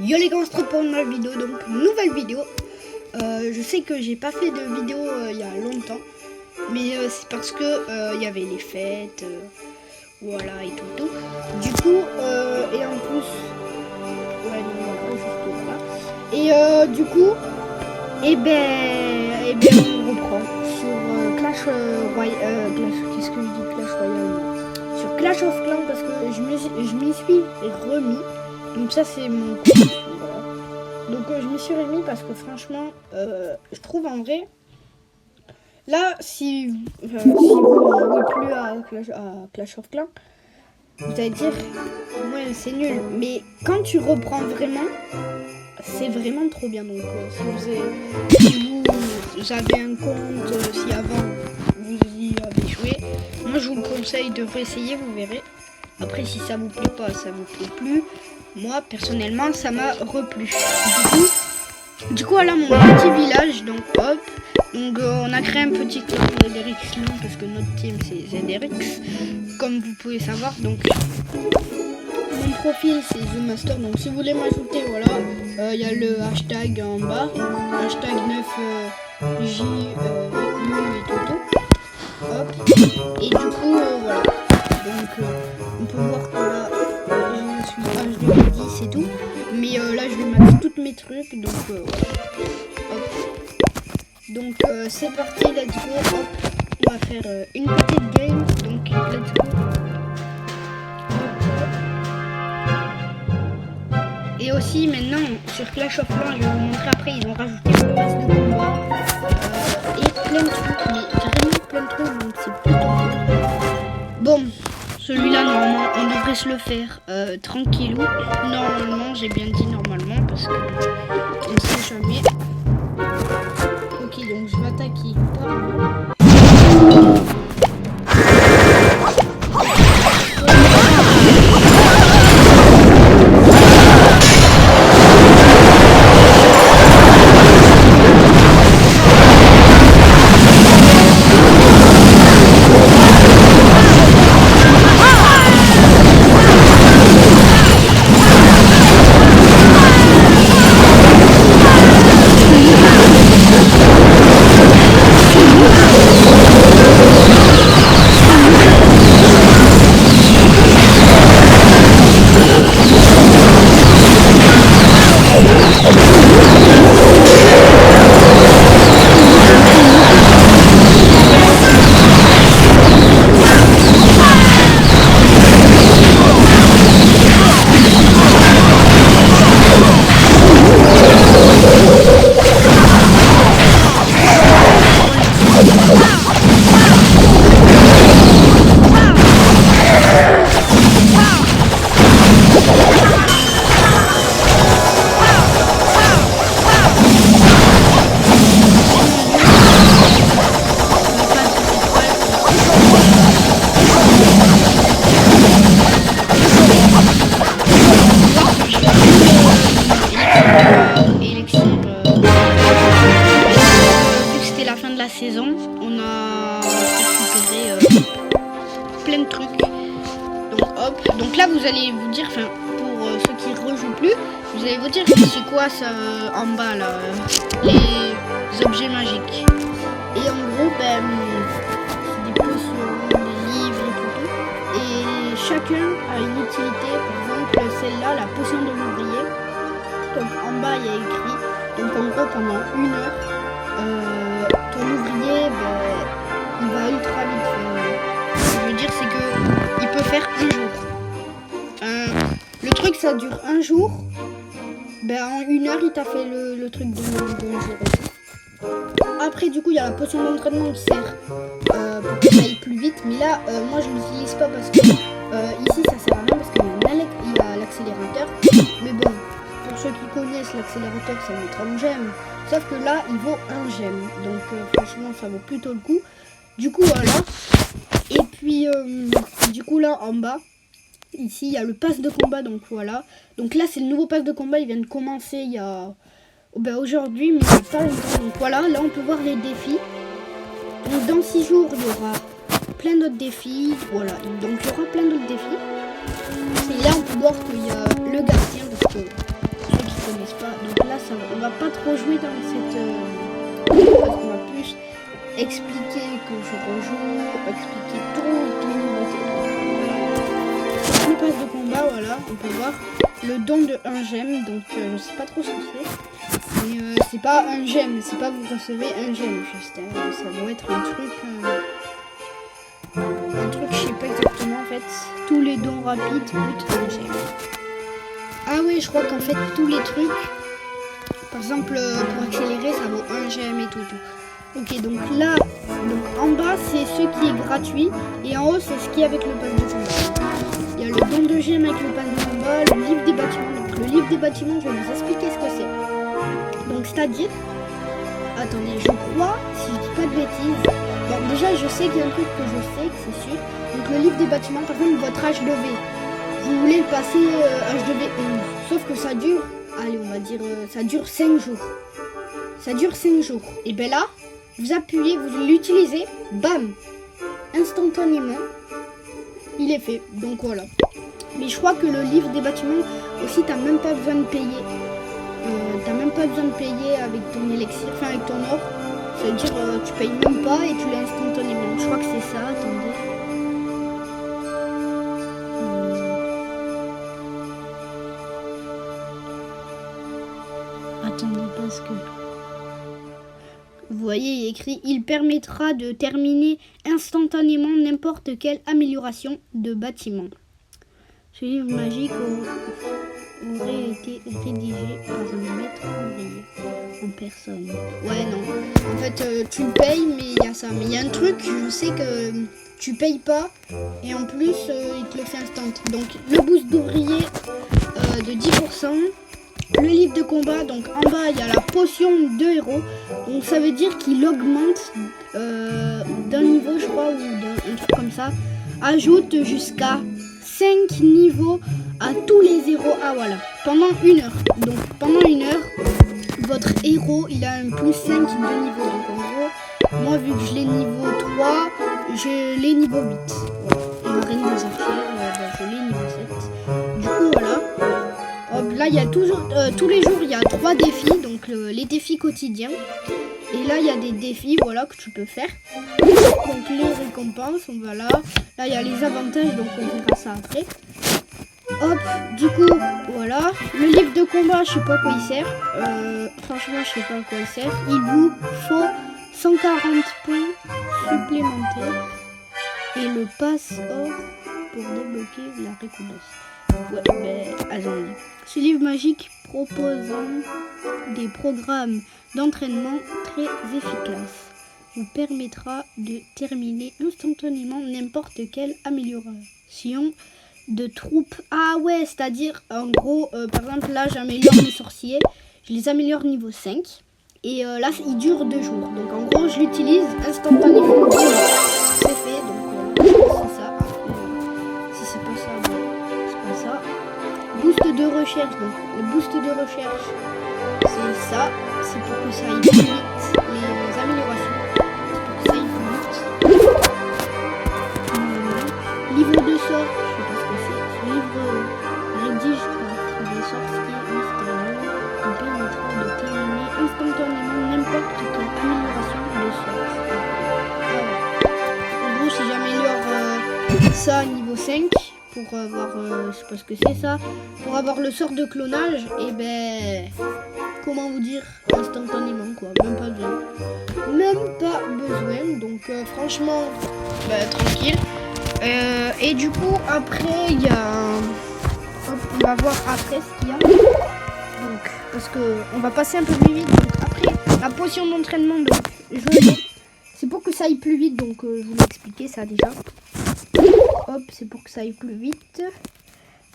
Yo les gars, on se retrouve pour une nouvelle vidéo, donc nouvelle vidéo. Je sais que j'ai pas fait de vidéo il y a longtemps, mais c'est parce que il y avait les fêtes, voilà et tout. Du coup, et en plus, ouais, non, voilà, juste voilà. Et du coup, on reprend sur Clash Royale, qu'est-ce que je dis, Clash Royale, sur Clash of Clans parce que je m'y suis remis. Donc ça c'est mon compte, voilà. Donc je m'y suis remis parce que franchement, je trouve en vrai, là si vous ne jouez plus à Clash of Clans, vous allez dire, ouais c'est nul. Mais quand tu reprends vraiment, c'est vraiment trop bien. Donc si vous avez un compte, si avant vous y avez joué, moi je vous le conseille de réessayer, vous verrez. Après si ça vous plaît pas, ça vous plaît plus. Moi, personnellement, ça m'a replu. Du coup, voilà mon petit village. Donc, hop. Donc, on a créé un petit clan ZRX parce que notre team, c'est ZRX. Comme vous pouvez savoir. Donc, mon profil, c'est The Master. Donc, si vous voulez m'ajouter, voilà. Il y a le hashtag en bas. Hashtag 9J et tout. Hop. Et du coup, voilà. Donc, on peut voir que là, je suis H2010 et tout. Mais là, je vais mettre toutes mes trucs. Donc, voilà. Hop. Donc, c'est parti, let's go. Hop. On va faire une petite game. Donc, let's go. Et aussi, maintenant, sur Clash of Clans, je vais vous montrer après, ils ont rajouté le pass de combat. Et plein de trucs. Mais vraiment plein de trucs. Donc, c'est plutôt cool. Bon. Celui-là, normalement, on devrait se le faire tranquillou. Normalement, j'ai bien dit normalement parce que on ne sait jamais. Ok, donc je vais attaquer par là. Saison, on a récupéré plein de trucs. Donc hop, donc là vous allez vous dire, enfin pour ceux qui rejouent plus, vous allez vous dire c'est quoi ça en bas là, les objets magiques. Et en gros ben c'est des potions, des livres et tout. Et chacun a une utilité. Par exemple celle-là, la potion de l'ouvrier. Donc en bas il y a écrit. Donc en gros pendant 1 heure. Ton ouvrier, il va ultra vite. Ce que je veux dire, c'est que il peut faire 1 jour. Le truc, ça dure 1 jour. En 1 heure, il t'a fait le truc de 1 jour. Après, du coup, il y a la potion d'entraînement qui sert pour que ça aille plus vite. Mais là, moi, je l'utilise pas parce que ici, ça sert à rien parce qu'il y a l'accélérateur. Mais bon, pour ceux qui connaissent l'accélérateur, ça va être un gemme. Sauf que là, il vaut 1 gemme. Donc, franchement, ça vaut plutôt le coup. Du coup, voilà. Et puis, du coup, là, en bas, ici, il y a le pass de combat. Donc, voilà. Donc là, c'est le nouveau pass de combat. Il vient de commencer il y a... aujourd'hui, mais il n'y a pas longtemps. Donc, voilà. Là, on peut voir les défis. Donc, dans 6 jours, il y aura plein d'autres défis. Voilà. Donc, il y aura plein d'autres défis. Et là, on peut voir qu'il y a le gardien. Parce que on va pas trop jouer dans cette vidéo parce qu'on va plus expliquer que je rejoue, expliquer toutes les nouveautés. Le pass de combat, voilà, on peut voir le don de 1 gemme, donc je sais pas trop ce que c'est. Mais c'est pas un gemme, c'est pas vous recevez un gemme, juste, ça doit être un truc, je sais pas exactement en fait. Tous les dons rapides coûtent un gemme. Ah oui, je crois qu'en fait tous les trucs, par exemple pour accélérer, ça vaut 1 gemme et tout. Ok, donc là, en bas c'est ce qui est gratuit et en haut c'est ce qui est avec le pass de combat. Il y a le don de gemmes avec le pass de combat, le livre des bâtiments. Donc le livre des bâtiments, je vais vous expliquer ce que c'est. Donc c'est-à-dire, attendez, je crois, si je dis pas de bêtises, bon déjà je sais qu'il y a un truc que je sais, que c'est sûr. Donc le livre des bâtiments, par exemple votre HDV, vous voulez le passer HDV 11, sauf que ça dure, allez on va dire, ça dure 5 jours. Ça dure 5 jours. Et bien là, vous appuyez, vous l'utilisez, bam, instantanément, il est fait. Donc voilà. Mais je crois que le livre des bâtiments aussi, t'as même pas besoin de payer. T'as même pas besoin de payer avec ton élixir, enfin avec ton or. Ça veut dire tu payes même pas et tu l'as instantanément. Je crois que c'est ça, attendez. Attendez parce que... Vous voyez, il est écrit « Il permettra de terminer instantanément n'importe quelle amélioration de bâtiment. » Ce livre magique aurait été rédigé par un maître ouvrier en personne. Ouais, non. En fait, tu payes, mais il y a ça. Mais il y a un truc, je sais que tu payes pas. Et en plus, il te le fait instant. Donc, le boost d'ouvrier de 10%. Le livre de combat, donc en bas, il y a la potion de héros. Donc, ça veut dire qu'il augmente d'un niveau, je crois, ou d'un truc comme ça. Ajoute jusqu'à 5 niveaux à tous les héros. Ah voilà, pendant 1 heure. Donc pendant 1 heure, votre héros il a un plus 5 de niveau. Donc en gros, moi vu que je l'ai niveau 3, je l'ai niveau 8. Et ma reine des archères, je l'ai niveau 7. Du coup voilà. Hop, là il y a toujours, tous les jours il y a 3 défis, donc les défis quotidiens. Et là il y a des défis voilà que tu peux faire. Donc les récompenses, on va là. Là il y a les avantages, donc on verra ça après. Hop, du coup, voilà. Le livre de combat, je sais pas à quoi il sert. Franchement, je sais pas à quoi il sert. Il vous faut 140 points supplémentaires. Et le passe or pour débloquer la récompense. Ouais, ben, attendez. Ce livre magique proposant des programmes d'entraînement très efficaces vous permettra de terminer instantanément n'importe quelle amélioration de troupes. Ah ouais, c'est-à-dire en gros, par exemple là j'améliore mes sorciers, je les améliore niveau 5 et là il dure 2 jours. Donc en gros je l'utilise instantanément. C'est fait, donc c'est ça. Si c'est pas ça, c'est pas ça. Boost de recherche, donc le boost de recherche c'est ça, c'est pour que ça aille plus vite, les améliorations, c'est pour que ça aille plus vite. Livre de sort, rédige par des sorciers mystérieux vous permettra de terminer instantanément n'importe quelle amélioration de sort. En gros, si j'améliore ça à niveau 5 pour avoir, je sais pas ce que c'est ça, pour avoir le sort de clonage, et ben, comment vous dire, instantanément quoi, même pas besoin. Même pas besoin, donc franchement, bah, tranquille. Et du coup, après, il y a... Hop, on va voir après ce qu'il y a. Donc, parce que on va passer un peu plus vite. Donc après, la potion d'entraînement, donc je l'ai. C'est pour que ça aille plus vite, donc je vous l'ai expliqué ça déjà. Hop, c'est pour que ça aille plus vite.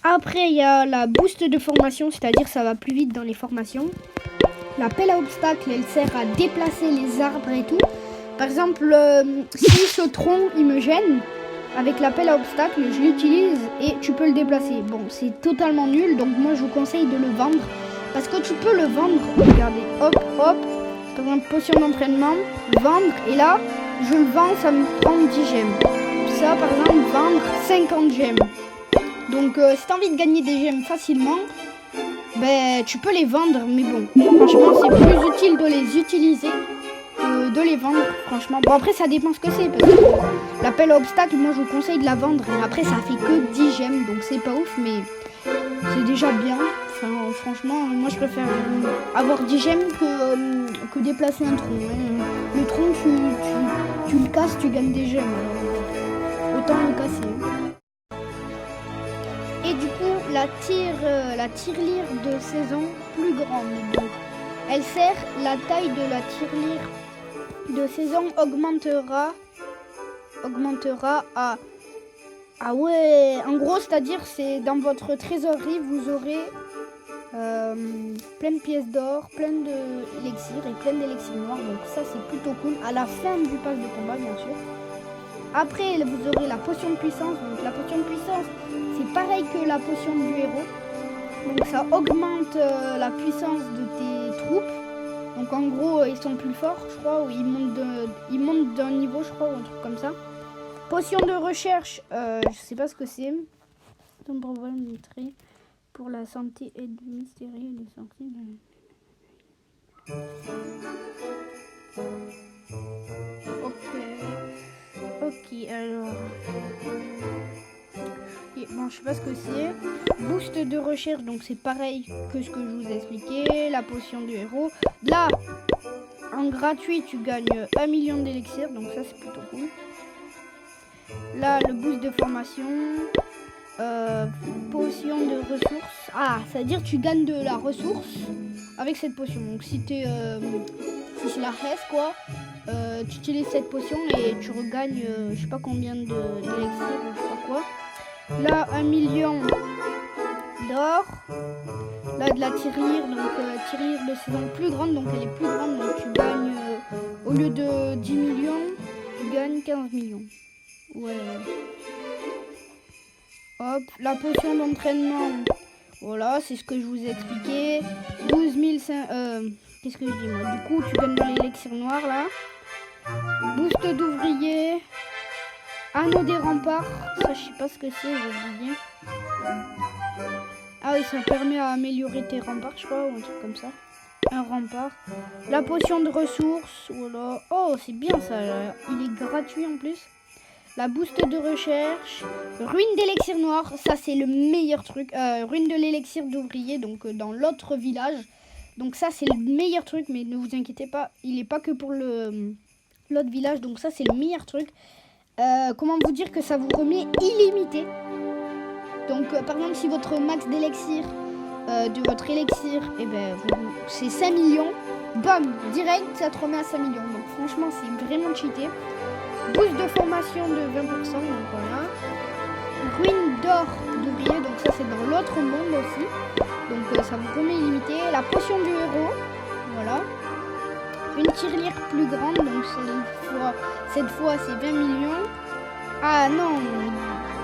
Après, il y a la boost de formation, c'est-à-dire ça va plus vite dans les formations. La pelle à obstacles, elle sert à déplacer les arbres et tout. Par exemple, si ce tronc, il me gêne, avec la pelle à obstacles, je l'utilise et tu peux le déplacer. Bon, c'est totalement nul, donc moi je vous conseille de le vendre. Parce que tu peux le vendre, regardez, hop, hop, par exemple, potion d'entraînement, vendre, et là, je le vends, ça me prend 10 gemmes. Ça, par exemple, vendre 50 gemmes. Donc, si tu as envie de gagner des gemmes facilement, ben, tu peux les vendre, mais bon, franchement, c'est plus utile de les utiliser que de les vendre, franchement. Bon, après, ça dépend ce que c'est, parce que l'appel à obstacle, moi, je vous conseille de la vendre. Et après, ça fait que 10 gemmes, donc c'est pas ouf, mais c'est déjà bien. Enfin, franchement, moi, je préfère avoir 10 gemmes que déplacer un tronc. Hein. Le tronc, tu le casses, tu gagnes des gemmes. Alors, autant le casser. Hein. Et du coup, la tirelire de saison plus grande. Donc, elle sert, la taille de la tirelire de saison augmentera à... Ah ouais, en gros, c'est-à-dire, c'est dans votre trésorerie, vous aurez plein de pièces d'or, plein d'élixirs et plein d'élixirs noirs. Donc ça, c'est plutôt cool. À la fin du pass de combat, bien sûr. Après, vous aurez la potion de puissance. Donc la potion de puissance, c'est pareil que la potion du héros. Donc ça augmente la puissance de tes troupes. Donc en gros, ils sont plus forts, je crois, ou ils montent d'un niveau, je crois, ou un truc comme ça. Potion de recherche, je sais pas ce que c'est. Pour la santé et du mystérieux des sorties. Ok, alors. Bon, je sais pas ce que c'est. Boost de recherche, donc c'est pareil que ce que je vous ai expliqué. La potion du héros. Là, en gratuit, tu gagnes 1 million d'élixirs, donc ça c'est plutôt cool. Là, le boost de formation. Potion de ressources. Ah, ça veut dire que tu gagnes de la ressource avec cette potion. Donc si t'es si c'est la hesse quoi, tu utilises cette potion et tu regagnes je sais pas combien d'élixirs ou je sais pas quoi. Là 1 million d'or. Là de la tirelire, donc tirelire de saison plus grande, donc elle est plus grande, donc tu gagnes au lieu de 10 millions, tu gagnes 15 millions. Ouais. Hop, la potion d'entraînement. Voilà, c'est ce que je vous ai expliqué. 12 500... qu'est-ce que je dis moi? Du coup, tu gagnes de l'élixir noir là. Boost d'ouvrier. Anneau des remparts. Ça, je sais pas ce que c'est, j'ai oublié. Ah oui, ça permet à améliorer tes remparts, je crois, ou un truc comme ça. Un rempart. La potion de ressources. Voilà. Oh, c'est bien ça. Il est gratuit en plus. La boost de recherche, ruine d'élixir noir, ça c'est le meilleur truc. Ruine de l'élixir d'ouvrier, donc dans l'autre village. Donc ça c'est le meilleur truc, mais ne vous inquiétez pas, il n'est pas que pour l'autre village. Donc ça c'est le meilleur truc. Comment vous dire que ça vous remet illimité. Donc par exemple si votre max d'élixir, de votre élixir, et ben, c'est 5 millions. Bam, direct ça te remet à 5 millions. Donc franchement c'est vraiment cheaté. Boost de formation de 20%, donc voilà. Ruine d'or d'ouvrier, donc ça c'est dans l'autre monde aussi. Donc ça vous remet illimité. La potion du héros, voilà. Une tirelire plus grande, donc cette fois c'est 20 millions. Ah non,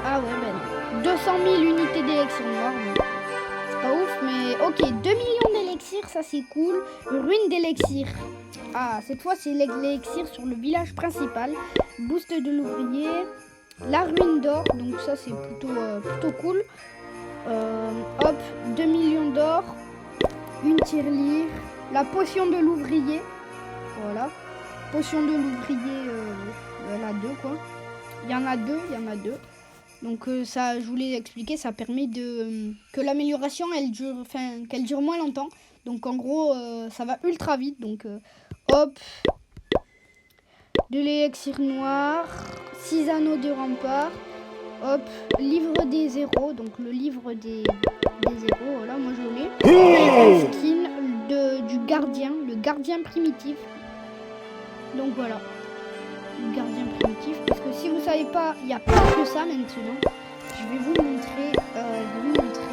ah ouais ben non. 200 000 unités d'élixir noir, c'est pas ouf, mais ok, 2 millions d'élixir, ça c'est cool. Ruine d'élixir. Ah, cette fois c'est l'élixir sur le village principal. Boost de l'ouvrier. La ruine d'or, donc ça c'est plutôt cool. Hop, 2 millions d'or. Une tirelire. La potion de l'ouvrier. Voilà. Potion de l'ouvrier, il y en a deux quoi. Il y en a deux. Donc ça, je voulais expliquer, ça permet que l'amélioration qu'elle dure moins longtemps. Donc en gros, ça va ultra vite. Donc hop, de l'élixir noir, 6 anneaux de rempart, hop, livre des zéros, donc le livre des zéros, voilà, moi je l'ai. Skin du gardien, le gardien primitif. Donc voilà, le gardien primitif, parce que si vous savez pas, il n'y a pas que ça maintenant. Je vais vous montrer,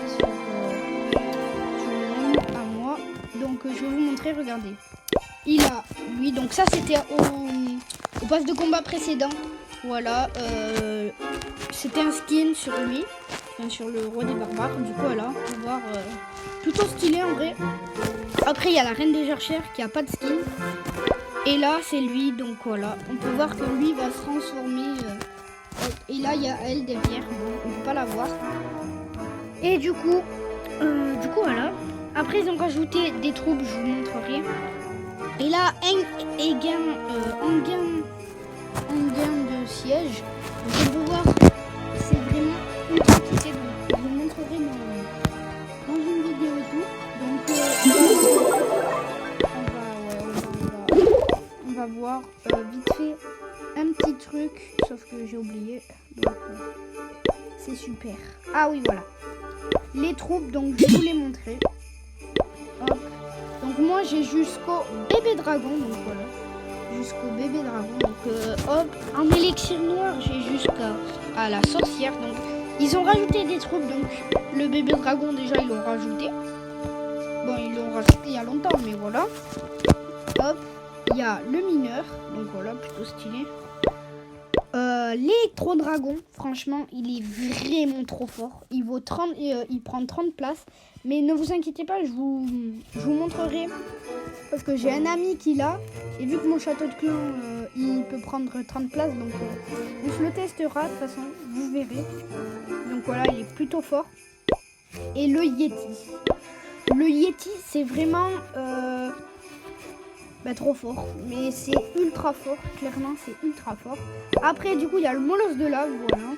sur le même à moi. Donc je vais vous montrer, regardez. Il a lui, donc ça c'était au pass de combat précédent. Voilà, c'était un skin sur lui, enfin, sur le roi des barbares. Du coup voilà, on peut voir plutôt stylé en vrai. Après il y a la reine des chercheurs qui a pas de skin. Et là c'est lui, donc voilà, on peut voir que lui va se transformer. Et là il y a elle derrière, bon, on peut pas la voir. Et du coup, Du coup, voilà. Après, ils ont rajouté des troupes, je vous montrerai. Et là, en gain de siège, vous allez voir, c'est vraiment une quantité. Donc, je vous montrerai dans une vidéo et tout. Donc, on va voir vite fait un petit truc, sauf que j'ai oublié. Donc, c'est super. Ah oui, voilà. Les troupes, donc je vais vous les montrer. Hop. Donc moi j'ai jusqu'au bébé dragon, donc voilà. Jusqu'au bébé dragon. Donc hop, en élixir noir, j'ai jusqu'à la sorcière. Donc ils ont rajouté des troupes, donc le bébé dragon déjà ils l'ont rajouté. Bon, ils l'ont rajouté il y a longtemps, mais voilà. Hop, il y a le mineur, donc voilà, plutôt stylé. L'électro-dragon, franchement, il est vraiment trop fort. Il vaut 30, il prend 30 places. Mais ne vous inquiétez pas, je vous montrerai. Parce que j'ai un ami qui l'a. Et vu que mon château de clan, il peut prendre 30 places. Donc, on se le testera de toute façon. Vous verrez. Donc voilà, il est plutôt fort. Et le Yeti. Le Yeti, c'est vraiment... trop fort, mais c'est ultra fort, clairement c'est ultra fort. Après du coup il y a le molosse de lave, voilà.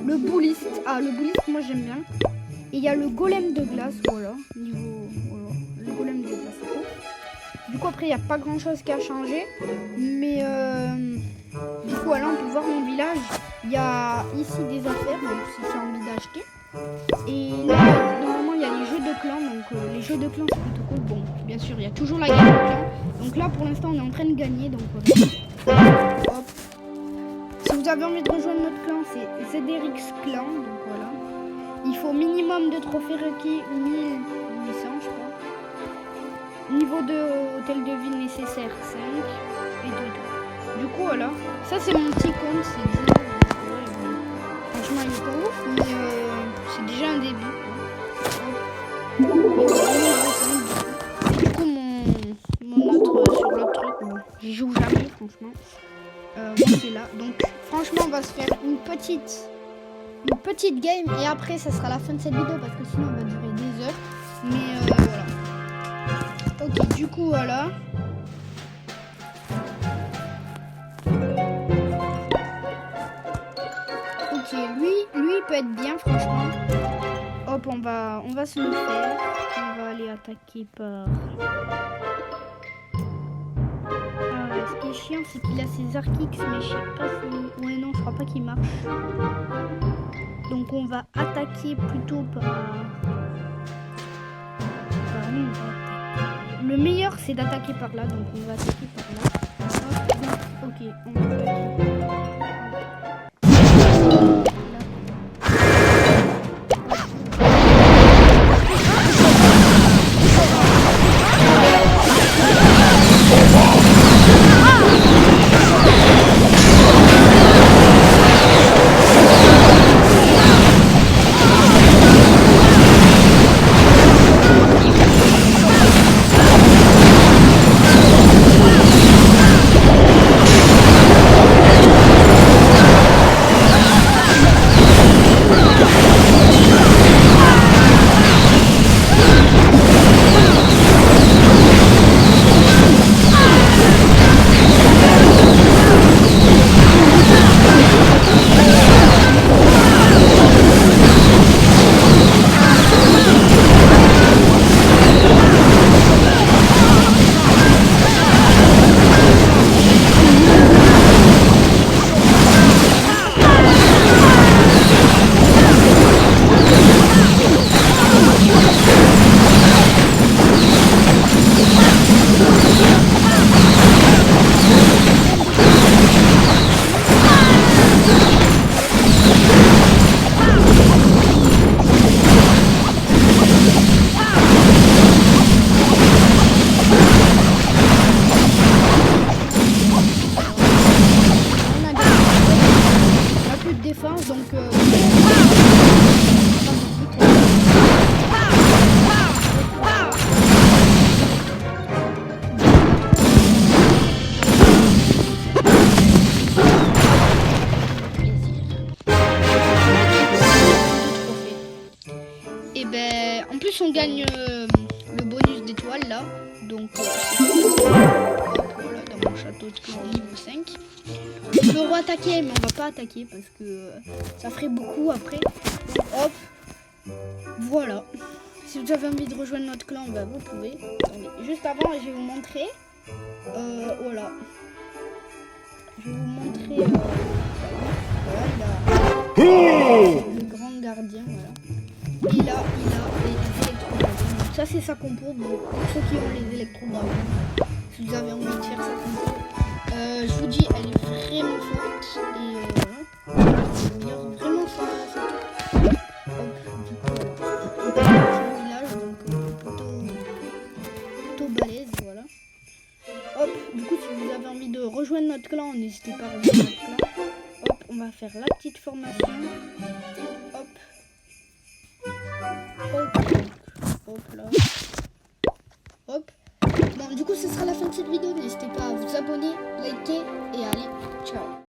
Le bouliste, le bouliste moi j'aime bien. Et il y a le golem de glace, voilà. Voilà, le golem de glace. Du coup après il n'y a pas grand chose qui a changé. Mais du coup voilà, on peut voir mon village. Il y a ici des affaires, donc si tu as envie d'acheter. Et là normalement il y a les jeux de clans, donc les jeux de clans c'est plutôt cool. Bon, bien sûr il y a toujours la guerre de clans. Donc là pour l'instant on est en train de gagner, donc hop. Si vous avez envie de rejoindre notre clan, c'est ZRX clan, donc voilà. Il faut minimum de trophées requis 1800 je crois. Niveau de hôtel de ville nécessaire 5 et tout. Du coup voilà, ça c'est mon petit compte, c'est dit. Franchement il est pas ouf, mais c'est déjà un début. Du coup mon autre sur l'autre truc, j'y joue jamais franchement. Moi c'est là. Donc franchement on va se faire une petite game et après ça sera la fin de cette vidéo parce que sinon elle va durer des heures. Mais voilà. Ok, du coup voilà. Ok, lui il peut être bien franchement. Hop, on va se le faire. On va aller attaquer par... ce qui est chiant, c'est qu'il a ses arcs X, mais je sais pas si... Ouais, non, je crois pas qu'il marche. Donc on va attaquer plutôt par lui, on va attaquer. Le meilleur, c'est d'attaquer par là, donc on va attaquer par là. Ok, on va attaquer. Et ben en plus on gagne le bonus d'étoiles là. Donc voilà, dans mon château de clan niveau 5. On peut re-attaquer, mais on va pas attaquer parce que ça ferait beaucoup après. Donc, hop, voilà. Si vous avez envie de rejoindre notre clan, ben, vous pouvez. Attendez, juste avant, je vais vous montrer. Voilà. Je vais vous montrer. Voilà, il a le grand gardien. Voilà. Et là, il a les électro-dragons. Donc ça, c'est sa compo. Pour ceux qui ont les électro-dragons, si vous avez envie de faire sa compo, je vous dis, elle est vraiment forte. Et voilà. Il y a vraiment ça. Hop, du coup, village, donc plutôt balèze, voilà. Hop, du coup, si vous avez envie de rejoindre notre clan, n'hésitez pas à rejoindre notre clan. Hop, on va faire la petite formation. Hop. Hop là. Hop. Bon, du coup, ce sera la fin de cette vidéo. N'hésitez pas à vous abonner, liker et allez, ciao.